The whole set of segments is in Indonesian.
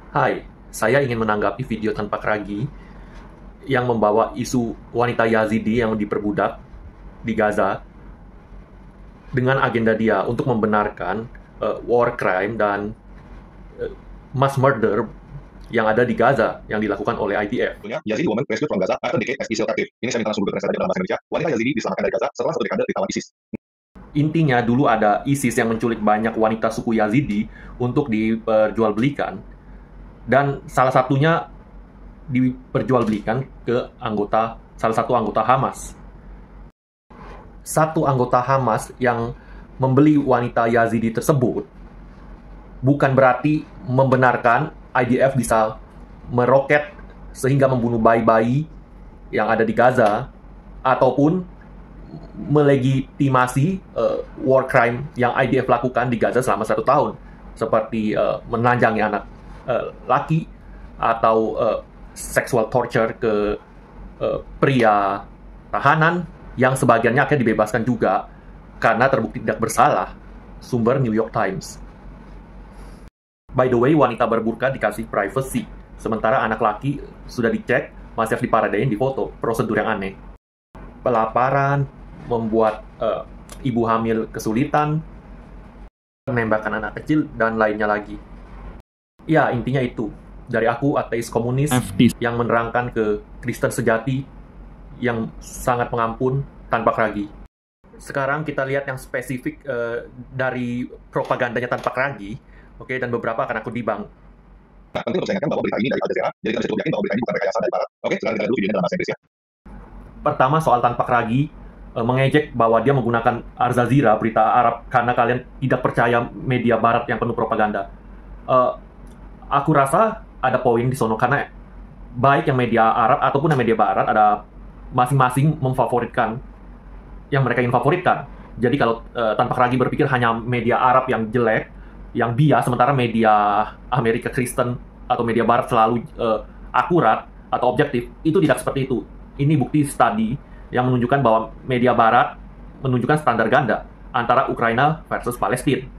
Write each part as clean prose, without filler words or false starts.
Hai, saya ingin menanggapi video tanpa keragi yang membawa isu wanita Yazidi yang diperbudak di Gaza dengan agenda dia untuk membenarkan war crime dan mass murder yang ada di Gaza yang dilakukan oleh IDF. Yazidi woman rescued from Gaza after decade as ISIL captive. Ini saya minta langsung bertranslate dalam bahasa Indonesia. Wanita Yazidi diselamatkan dari Gaza setelah satu dekade ditawan ISIS. Intinya dulu ada ISIS yang menculik banyak wanita suku Yazidi untuk diperjualbelikan, dan salah satunya diperjualbelikan ke salah satu anggota Hamas. Satu anggota Hamas yang membeli wanita Yazidi tersebut bukan berarti membenarkan IDF bisa meroket sehingga membunuh bayi-bayi yang ada di Gaza, ataupun melegitimasi war crime yang IDF lakukan di Gaza selama 1 tahun, seperti menelanjangi anak laki atau sexual torture ke pria tahanan yang sebagiannya akhirnya dibebaskan juga karena terbukti tidak bersalah. Sumber New York Times. By the way, wanita berburka dikasih privacy, sementara anak laki sudah dicek, masih harus diparadain di foto. Prosedur yang aneh. Pelaparan, membuat ibu hamil kesulitan, menembakkan anak kecil, dan lainnya lagi. Ya, intinya itu. Dari aku, ateis komunis, yang menerangkan ke Kristen sejati yang sangat pengampun tanpa keragi. Sekarang kita lihat yang spesifik dari propagandanya tanpa keragi, oke, dan beberapa akan aku dibang. Nah, penting untuk saya ingatkan bahwa berita ini dari Al Jazeera, jadi kita bisa cukup yakin bahwa berita ini bukan rekayasa dari Barat. Oke, sekarang kita lihat dulu videonya dalam bahasa Inggris ya. Pertama, soal tanpa keragi, mengejek bahwa dia menggunakan Al Jazeera, berita Arab, karena kalian tidak percaya media Barat yang penuh propaganda. Aku rasa ada poin di sono, karena baik yang media Arab ataupun yang media Barat ada masing-masing memfavoritkan yang mereka ingin favoritkan. Jadi kalau tanpa keragi berpikir hanya media Arab yang jelek, yang bias, sementara media Amerika Kristen atau media Barat selalu akurat atau objektif, itu tidak seperti itu. Ini bukti studi yang menunjukkan bahwa media Barat menunjukkan standar ganda antara Ukraina versus Palestina.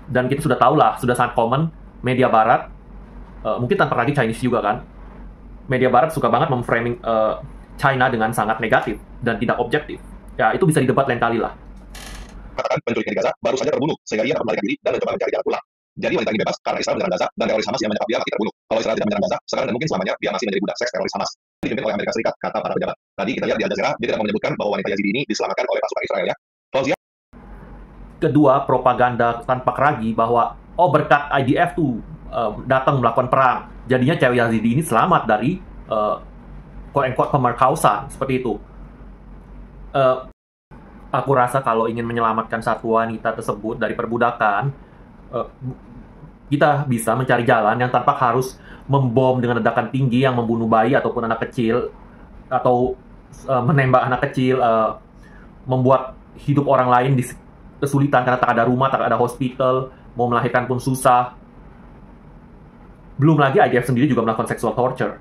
Dan kita sudah tahu lah, sudah sangat common, media Barat, mungkin tanpa keragi Chinese juga kan, media Barat suka banget memframing China dengan sangat negatif dan tidak objektif. Ya, itu bisa didebat lain kali lah. Katakan penculiknya di Gaza baru saja terbunuh, sehingga ia dapat melarikan diri dan mencoba mencari jalan pulang. Jadi wanita ini bebas karena Israel menyerang Gaza, dan teroris Hamas yang menyebabkan dia mati terbunuh. Kalau Israel tidak menyerang Gaza, sekarang dan mungkin selamanya dia masih menjadi budak seks teroris Hamas. Dipimpin oleh Amerika Serikat, kata para pejabat. Tadi kita lihat di Al Jazeera, dia tidak mau menyebutkan bahwa wanita Yazidi ini diselamatkan oleh pasukan Israel ya. Fauzia. Kedua, propaganda tanpa keragi bahwa berkat IDF tuh datang melakukan perang, jadinya cewek Yazidi ini selamat dari quote-unquote pemerkosaan, seperti itu. Aku rasa kalau ingin menyelamatkan satu wanita tersebut dari perbudakan, kita bisa mencari jalan yang tanpa harus membom dengan ledakan tinggi yang membunuh bayi ataupun anak kecil, atau menembak anak kecil, membuat hidup orang lain kesulitan karena tak ada rumah, tak ada hospital, mau melahirkan pun susah. Belum lagi IDF sendiri juga melakukan sexual torture.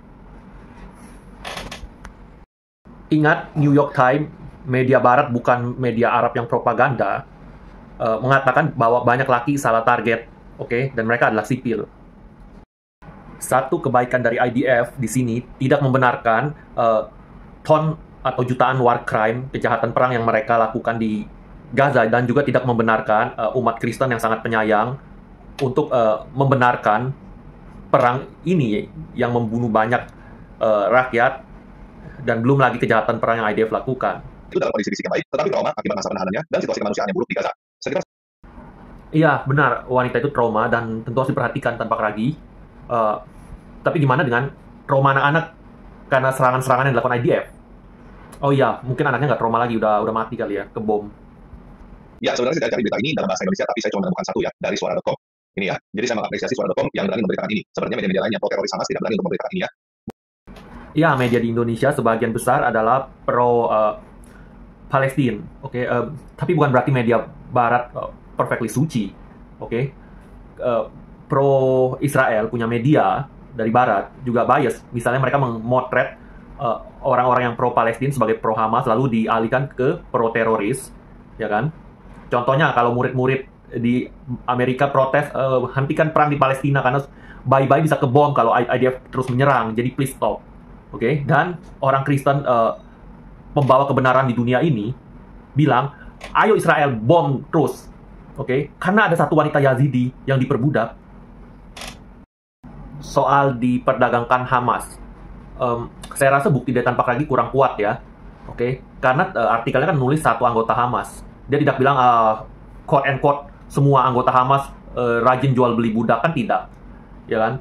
Ingat, New York Times, media Barat bukan media Arab yang propaganda, mengatakan bahwa banyak laki salah target, oke, dan mereka adalah sipil. Satu kebaikan dari IDF di sini tidak membenarkan ton atau jutaan war crime, kejahatan perang yang mereka lakukan di Gaza, dan juga tidak membenarkan umat Kristen yang sangat penyayang untuk membenarkan perang ini yang membunuh banyak rakyat, dan belum lagi kejahatan perang yang IDF lakukan. Itu dalam kondisi fisik yang baik, tetapi trauma akibat masa penahanannya dan situasi kemanusiaan yang buruk di Gaza. Iya, benar. Wanita itu trauma dan tentu harus diperhatikan tanpa keragi. Tapi gimana dengan trauma anak-anak karena serangan-serangan yang dilakukan IDF? Oh iya, mungkin anaknya nggak trauma lagi, udah mati kali ya, ke bom. Ya, sebenarnya saya cari berita ini dalam bahasa Indonesia, tapi saya cuma menemukan satu ya, dari suara.com. Ini ya, jadi saya mengapresiasi suara.com yang berani memberitakan ini. Sebenarnya media-media lain yang pro-teroris Hamas tidak berani untuk memberitakan ini ya. Ya, media di Indonesia sebagian besar adalah pro Palestina, oke. Tapi bukan berarti media Barat perfectly suci, oke. Pro Israel punya media dari Barat juga bias. Misalnya mereka memotret orang-orang yang pro Palestina sebagai pro Hamas, lalu dialihkan ke pro teroris, ya kan? Contohnya kalau murid-murid di Amerika protes hentikan perang di Palestina karena bayi-bayi bisa kebom kalau IDF terus menyerang. Jadi please stop. Oke, dan orang Kristen pembawa kebenaran di dunia ini bilang, ayo Israel bom terus. Oke, karena ada satu wanita Yazidi yang diperbudak. Soal diperdagangkan Hamas, saya rasa bukti dari Tanpa Ragi kurang kuat ya. Oke, karena artikelnya kan nulis satu anggota Hamas. Dia tidak bilang quote and quote semua anggota Hamas rajin jual beli budak, kan tidak, ya kan?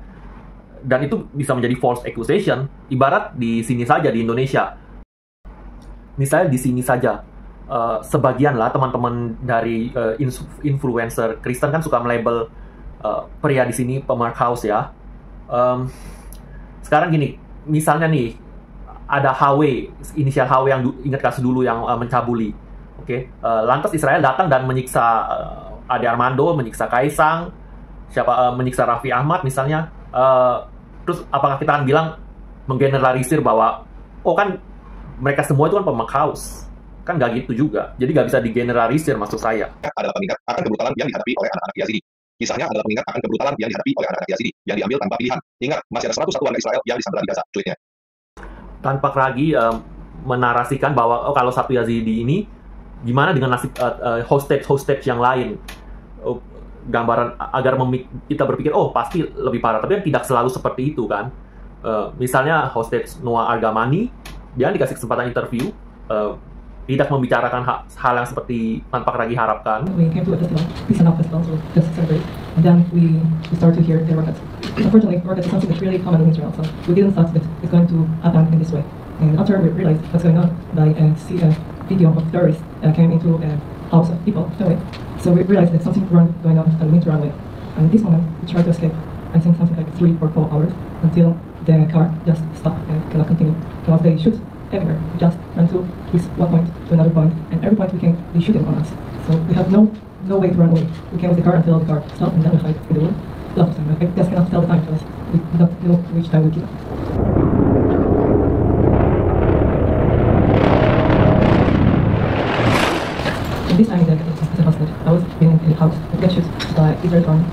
Dan itu bisa menjadi false accusation. Ibarat di sini saja di Indonesia, misalnya di sini saja, sebagian lah teman-teman dari influencer Kristen kan suka melabel pria di sini pemark house ya. Sekarang gini, misalnya nih ada HW, inisial HW yang ingat kasus dulu yang mencabuli. Oke, lantas Israel datang dan menyiksa Ade Armando, menyiksa Kaisang, menyiksa Raffi Ahmad misalnya. Terus apakah kita akan bilang menggeneralisir bahwa oh kan mereka semua itu kan pemark house? Kan nggak gitu juga. Jadi nggak bisa digeneralisir maksud saya. Adalah pengingat akan kebrutalan yang dihadapi oleh anak-anak Yazidi. Kisahnya adalah pengingat akan kebrutalan yang dihadapi oleh anak-anak Yazidi yang diambil tanpa pilihan. Ingat, masih ada 101 warga Israel yang disandera di Gaza. Cuitnya. Tanpa Ragi menarasikan bahwa oh, kalau satu Yazidi ini gimana dengan nasib hostage yang lain. Gambaran agar kita berpikir oh pasti lebih parah, tapi kan tidak selalu seperti itu kan. Misalnya hostage Noah Argamani, dia dikasih kesempatan interview, tidak membicarakan hal yang seperti Tanpa Ragi harapkan. We came to a festival, peace and love festival, so just celebrate, and then we start to hear the rockets. Unfortunately, rockets is something that's really common in Israel, so we didn't thought that it's going to happen in this way. And after we realized what's going on, by see a video of terrorists came into a house of people, so we realized that something wrong going on, and we need to run away. And at this moment, we tried to escape. I think something like 3 or 4 hours until the car just stopped and cannot continue. Because they shoot everywhere. We just ran to this one point to another point, and every point we came, they shooting on us. So we have no way to run away. We came with the car until the car stopped, and then we fight with the world. A lot of time. I just cannot tell the time because we don't know which time we keep. And this time as a hostage, I was being in the house. We got shot by Israeli army,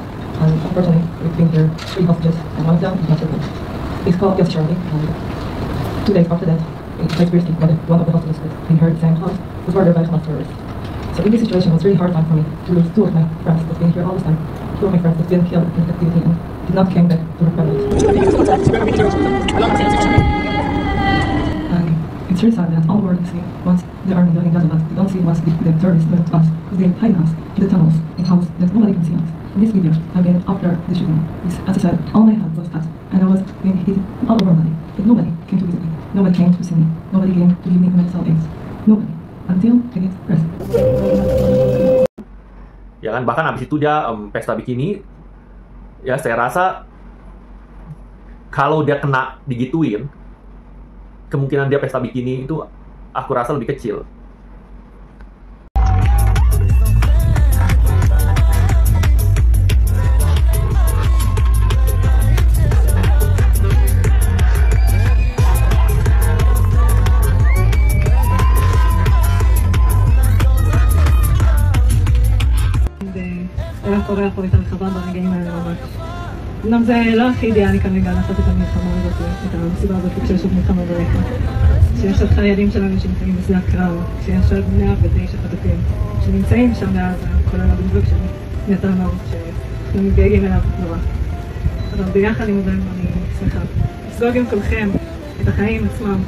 and unfortunately we've been here 3 hostages, and one of them is not so good. He's called just Charlie, and 2 days after that, Conspiracy, one of the hostages that we heard the same house was murdered by Hamas terrorists. So in this situation, it was really hard time for me to lose 2 of my friends that's been here all this time. 2 of my friends that's been killed in captivity and did not came back to her families. And it's really sad that all the world is seeing once the army doing Gaza, but they don't see what's the terrorists doing to us, because they hide us in the tunnels, in houses that nobody can see us. In this video, I've been after the shooting. As I said, all I had was that, and I was being hit all over my body, but nobody came to visit me. Nobody came to see me. Nobody came to give me medical aids. Nobody. Until I get arrested. Ya kan, bahkan habis itu dia pesta bikini. Ya saya rasa kalau dia kena digituin, kemungkinan dia pesta bikini itu aku rasa lebih kecil. היה קורה פה את המלחמה ברגעים האלה ממש. אמנם זה לא הכי אידיאלי כרגע לעשות את המלחמה הזאת, את המסיבה הזאת כשיש עוד מלחמה ברקע. שיש עוד חיילים שלנו שנמצאים בשדה הקרב, שיש עוד 109 חטופים שנמצאים שם בעזה, כולל הבן זוג שלי, נטע אמר, שאנחנו מתגעגעים אליו נורא. אבל ביחד עם עובדים אני שמחה. לסגוג עם כולכם את החיים עצמם.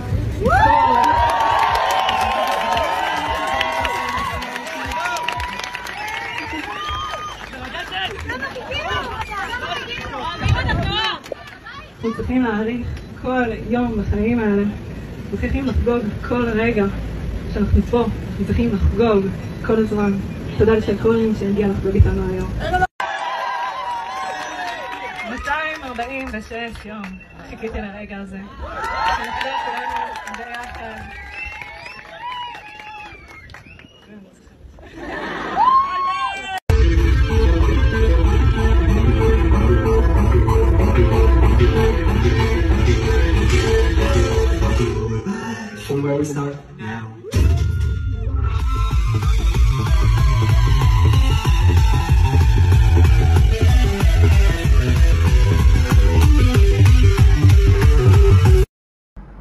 אנחנו צריכים להעריך כל יום בחיים האלה, אנחנו צריכים לחגוג כל רגע שאנחנו פה, אנחנו צריכים לחגוג כל הזמן. תודה לכל מי שהגיע לחגוג איתנו היום. 246 יום חיכיתי לרגע הזה. שנחזור כולנו ביחד. From where we start now.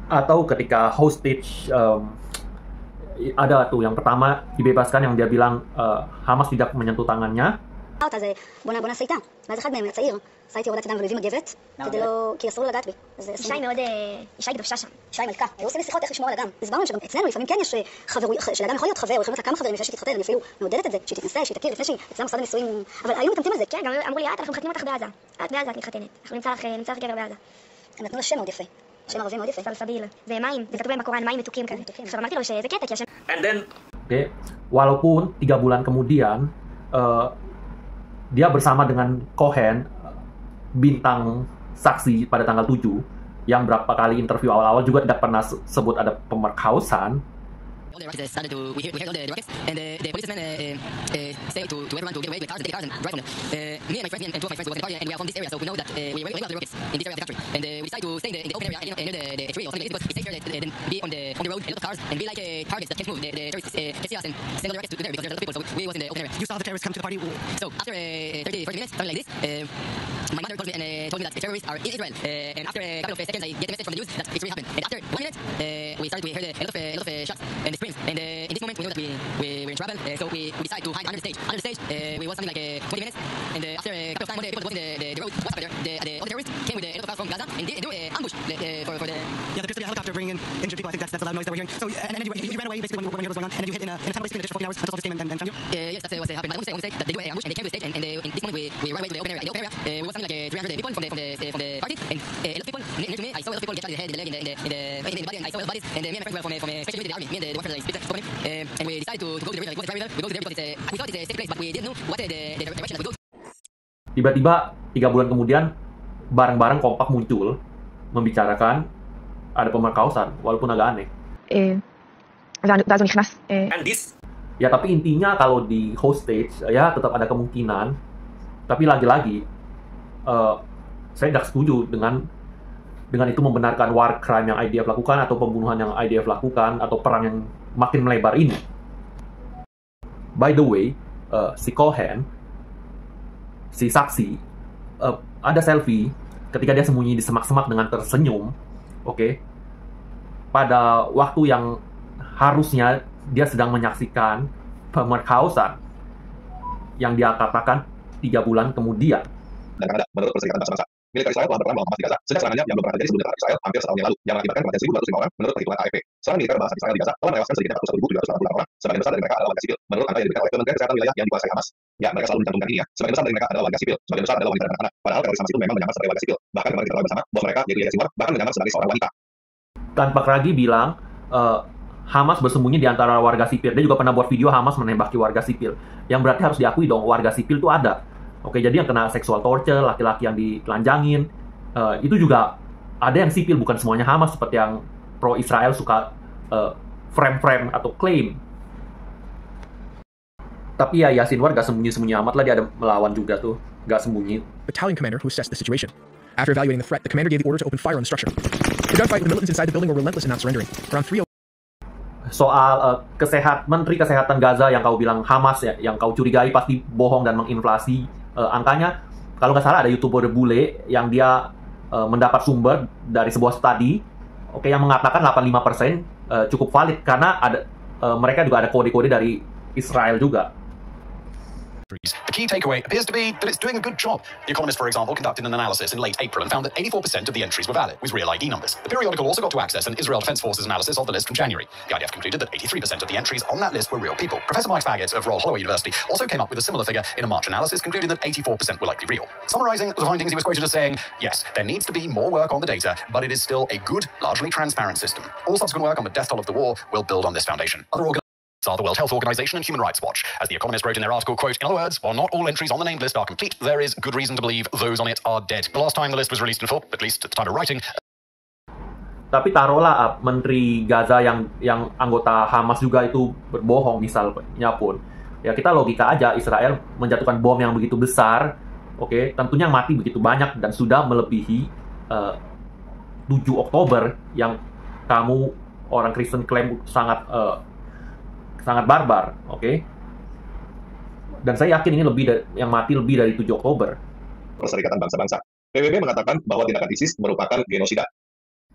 Atau ketika hostage ada tuh yang pertama dibebaskan yang dia bilang Hamas tidak menyentuh tangannya. אז בוא נעשה איתה, ואז אחד מהם צעיר, עשה איתי הורדת ידיים והביא מגבת, כדי לא, כי אסור לו לגעת בי. ישי מאוד, ישי קדושה שם. ישי מלכה, היו עושים לי שיחות איך לשמור על אדם. הסברנו שגם אצלנו לפעמים כן יש חברות, שלאדם יכול להיות חבר, יכולים להיות לה כמה חברים לפני שתתחתן, אני אפילו מעודדת את זה, שהיא תתנסה, שהיא תכיר לפני שהיא אצלם מוסד הנישואים, אבל היו מתאמתים על זה. כן, גם אמרו לי, אנחנו מחתנים אותך בעזה. את בעזה, את מתחתנת. אנחנו נמצא לך גבר בעזה. הם נתנו לה שם מאוד יפה. שם ערבי מאוד יפה. סלסביל. זה מים, זה כתוב בהם בקוראן, מים מתוקים כזה. עכשיו אמרתי לו שזה קטע, כי השם... And then, okay, walaupun 3 bulan kemudian dia bersama dengan Cohen, bintang saksi pada tanggal 7, yang berapa kali interview awal-awal juga tidak pernah sebut ada pemerkosaan. All the rockets started to, we heard all the rockets, and the policemen say to everyone to get away with cars and take cars and drive from them. Me and my friends and two of my friends were in the party, and we are from this area, so we know that we were the rockets in this area of the country. And we decided to stay in the open area, near the tree or something like this, because it's safer than be on the road, a lot of cars, and be like targets that can't move. The terrorists can see us and send all the rockets to there, because there's a lot of people, so we was in the open area. You saw the terrorists come to the party? So after 30-40 minutes, something like this, my mother called me and told me that the terrorists are in Israel. And after a couple of seconds, I get a message from the news that it's really happened. And after 1 minute, we heard a lot of shots and screams. And in this moment, we know that we were in trouble. So we decided to hide under the stage. Under the stage, we was something like 20 minutes. And after a couple of time, one of the people that was in the road was up there. The other terrorists came with a lot of cars from Gaza and they do an ambush for the... Yeah, there appears to be a helicopter bringing in injured people. I think that's the loud noise that we're hearing. So, and then you ran away basically when your was going on, and then you hid in a tunnel basically in the ditch for 14 hours until soldiers came and found you? Yes, that's what happened. But I want to say that they do an ambush and they came to the stage, and in this moment we ran away to the open area. In the open area, we was something like 300 people from the party, and a lot of people near to me. I saw a lot of people get shot in the head, in the leg, in the body, and I saw a lot of bodies. And me and my friends were from special unit, the army. Me and the workers, I split up, and we decided to go to the river. Like, what's the river? We go to the river because we thought it's a safe place, but we didn't know what the direction that we go. Tiba-tiba 3 bulan kemudian bareng-bareng kompak muncul membicarakan ada pemerkosaan, walaupun agak aneh. ואז הוא נכנס. And this, ya tapi intinya kalau di hostage ya tetap ada kemungkinan, tapi lagi-lagi saya tidak setuju dengan itu membenarkan war crime yang IDF lakukan atau pembunuhan yang IDF lakukan atau perang yang makin melebar ini. By the way, si Cohen, si saksi, ada selfie ketika dia sembunyi di semak-semak dengan tersenyum, oke? Pada waktu yang harusnya dia sedang menyaksikan pemerkosaan yang dia katakan 3 bulan kemudian. Dan Kanada, menurut Perserikatan Bangsa-Bangsa, militer Israel telah berperang melawan Hamas di Gaza sejak serangannya yang belum pernah terjadi sebelum tentara Israel hampir setahun yang lalu, yang mengakibatkan kematian 1.205 orang menurut perhitungan AFP. Serangan militer bahasa Israel di Gaza telah menewaskan sedikitnya 41.788 orang, sebagian besar dari mereka adalah warga sipil. Menurut angka yang diberikan oleh Kementerian Kesehatan wilayah yang dikuasai Hamas, ya mereka selalu mencantumkan ini ya, sebagian besar dari mereka adalah warga sipil, sebagian besar adalah wanita dan anak-anak. Padahal teroris Hamas itu memang menyamar sebagai warga sipil. Bahkan kemarin kita tahu bersama bahwa mereka, yaitu Yahya Sinwar, bahkan menyamar sebagai seorang wanita. Tanpa Ragi bilang Hamas bersembunyi di antara warga sipil. Dia juga pernah buat video Hamas menembaki warga sipil. Yang berarti harus diakui dong, warga sipil itu ada. Oke, jadi yang kena sexual torture, laki-laki yang ditelanjangin, itu juga ada yang sipil, bukan semuanya Hamas seperti yang pro-Israel suka frame-frame atau claim. Tapi ya Sinwar gak sembunyi-sembunyi amat lah, dia ada melawan juga tuh, gak sembunyi. Battalion commander who assessed the situation. After evaluating the threat, the commander gave the order to open fire on the structure. The gunfight with militants inside the building were relentless in not surrendering. Around 3:00. Soal Menteri Kesehatan Gaza yang kau bilang Hamas ya, yang kau curigai pasti bohong dan menginflasi angkanya. Kalau nggak salah ada YouTuber bule yang dia mendapat sumber dari sebuah studi, oke, yang mengatakan 85% cukup valid karena ada mereka juga ada kode-kode dari Israel juga. The key takeaway appears to be that it's doing a good job. The Economist, for example, conducted an analysis in late April and found that 84% of the entries were valid, with real ID numbers. The periodical also got to access an Israel Defense Forces analysis of the list from January. The IDF concluded that 83% of the entries on that list were real people. Professor Mike Faggot of Royal Holloway University also came up with a similar figure in a March analysis, concluding that 84% were likely real. Summarizing the findings, he was quoted as saying, yes, there needs to be more work on the data, but it is still a good, largely transparent system. All subsequent work on the death toll of the war will build on this foundation. Other are the World Health Organization and Human Rights Watch. As The Economist wrote in their article, quote, in other words, while not all entries on the named list are complete, there is good reason to believe those on it are dead. The last time the list was released in full, at least at the time of writing. Tapi taruhlah Menteri Gaza yang anggota Hamas juga itu berbohong misalnya pun. Ya kita logika aja, Israel menjatuhkan bom yang begitu besar, oke, tentunya mati begitu banyak dan sudah melebihi 7 Oktober yang kamu orang Kristen klaim sangat barbar, oke? Dan saya yakin ini yang mati lebih dari 7 Oktober. Perserikatan Bangsa-Bangsa. PBB mengatakan bahwa tindakan ISIS merupakan genosida.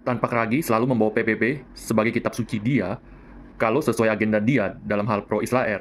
Tan Pak Ragi selalu membawa PBB sebagai kitab suci dia kalau sesuai agenda dia dalam hal pro-Israel.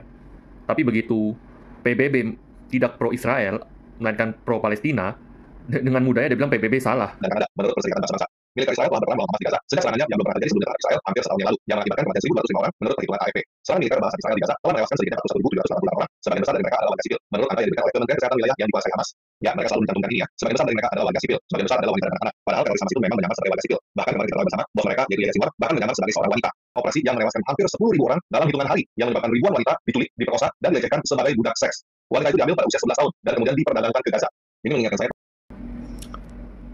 Tapi begitu PBB tidak pro-Israel, melainkan pro-Palestina, dengan mudahnya dia bilang PBB salah. Dan Kanada, menurut Perserikatan Bangsa-Bangsa, militer Israel telah berperang melawan Hamas di Gaza sejak serangannya yang belum pernah terjadi sebelum tentara Israel hampir setahun yang lalu, yang mengakibatkan kematian 1.205 orang menurut perhitungan AFP. Serangan militer bahasa Israel di Gaza telah menewaskan sedikitnya 101.786 orang. Sebagian besar dari mereka adalah warga sipil, menurut angka yang diberikan oleh Kementerian Kesehatan wilayah yang dikuasai Hamas. Ya, mereka selalu mencantumkan ini ya. Sebagian besar dari mereka adalah warga sipil, sebagian besar adalah wanita dan anak-anak. Padahal teroris Hamas itu memang menyamar sebagai warga sipil. Bahkan kemarin kita tahu bersama, bos mereka, yaitu Yahya Sinwar, bahkan menyamar sebagai seorang wanita. Operasi yang menewaskan hampir 10.000 orang dalam hitungan hari, yang menyebabkan ribuan wanita diculik, diperkosa, dan dilecehkan sebagai budak seks. Wanita itu diambil pada usia 11 tahun dan kemudian diperdagangkan ke Gaza. Ini mengingatkan saya.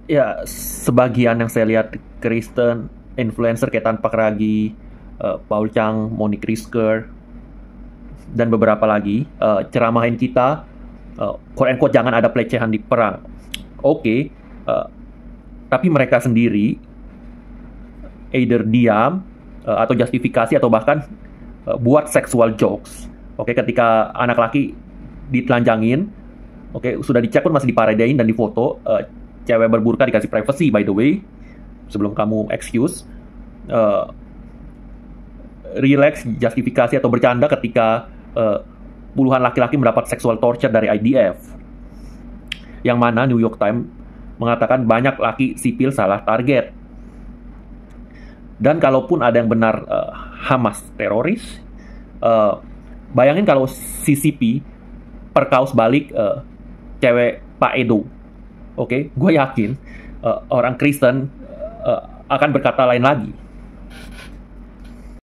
Ya, sebagian yang saya lihat Kristen, influencer kayak Tan Pak Ragi, Paul Chang, Monique Risker, dan beberapa lagi ceramahin kita, quote-unquote jangan ada pelecehan di perang. Oke, tapi mereka sendiri either diam atau justifikasi atau bahkan buat sexual jokes. Oke, ketika anak laki ditelanjangin, oke, sudah dicek pun masih diparedain dan difoto. Cewek berburka dikasih privacy, by the way, sebelum kamu excuse. Relax, justifikasi atau bercanda ketika puluhan laki-laki mendapat sexual torture dari IDF. Yang mana New York Times mengatakan banyak laki sipil salah target. Dan kalaupun ada yang benar Hamas teroris, bayangin kalau CCP perkaus balik cewek Pak Edo. Oke, gue yakin orang Kristen akan berkata lain lagi.